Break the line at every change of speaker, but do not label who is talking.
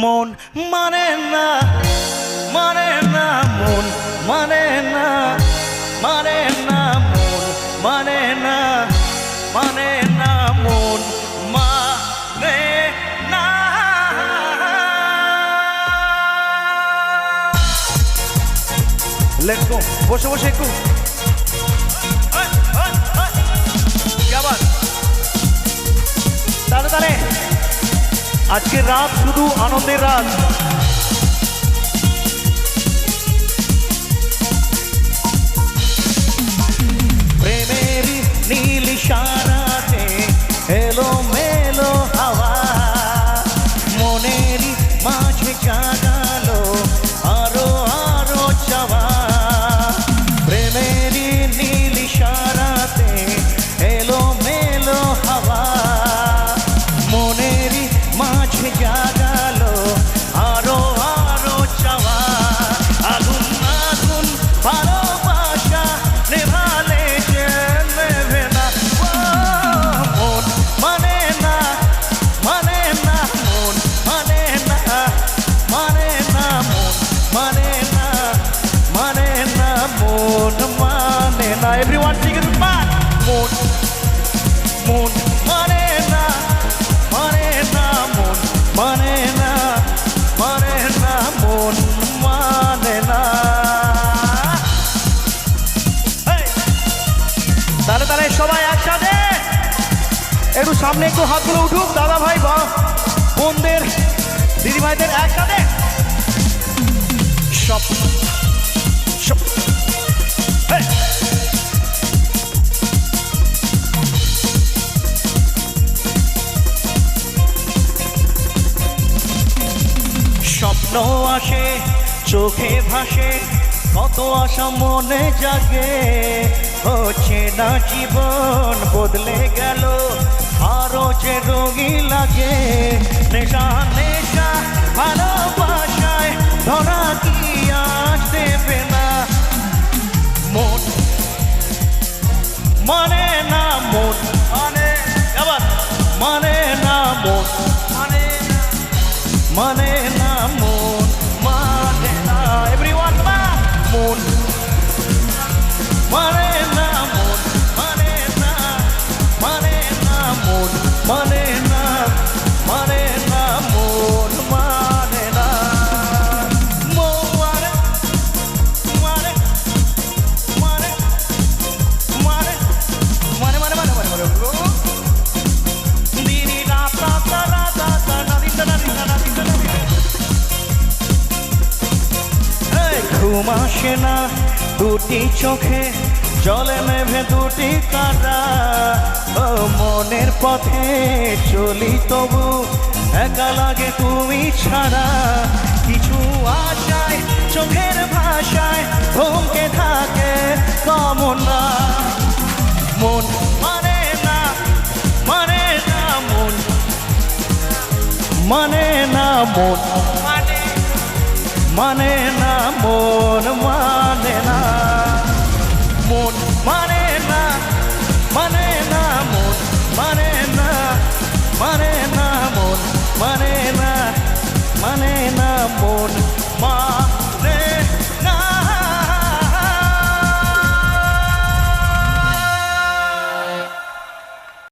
মন মানে না মানে না মন মানে না মানে না মন মানে না মানে না মন মানে না লেটস গো বসে বসে একটু তাহলে তাহলে আজকের রাত শুধু আনন্দের রাত। প্রেমেরই নীল ইশারাতে এলো মেলো হাওয়া মনেরই মাঝে জাগালো আরো আরো চাওয়া। প্রেমেরই নীল ইশারাতে এলো মেলো হাওয়া মনেরই মাঝে জাগালো আরো আরো চাওয়া। আগুন আগুন ভালোবাসা নেভালে যে নেভে না মন মানে না মানে না মন মানে না মানে না মন মানে না মানে না মন মানে না। Everyone Singh it back. মন মন মানে না মানে না মন মানে না মানে না মন মানে না। তাহলে তাহলে সবাই একসাথে একটু সামনে একটু হাতগুলো উঠুক দাদা ভাই বা বোনদের দিদি ভাইদের একসাথে সব সব স্বপ্ন আসে চোখে ভাসে কত আশা মনে জাগে হচ্ছে না জীবন বদলে গেল আরো যে রোগী লাগে। নেশা নেশা ভালোবাসায় ধরা কি আজ দেবে না মন মানে না মন মানে আবার মানে না মন মানে মানে না মন মানে না। এভরিওয়ান মন মানে না মন মানে না মানে না মন মানে না মানে না মন মানে না মানে মানে মানে মানে মানে মানে মানে মানে দিদি রাত রাত রাত রাত নাদি নাদি নাদি নাদি ঘুম আসে না দুটি চোখে জলে নেভে দুটি কাঁটা ও মনের পথে চলি তবু একা লাগে তুমি ছাড়া। কিছু আশায় চোখের ভাষায় থমকে থাকে কামনা মন মানে না মানে না মন মানে না মন মানে মানে না মন মানে না মন মানে না মানে না মন মানে না মানে না মন মানে না মানে না মন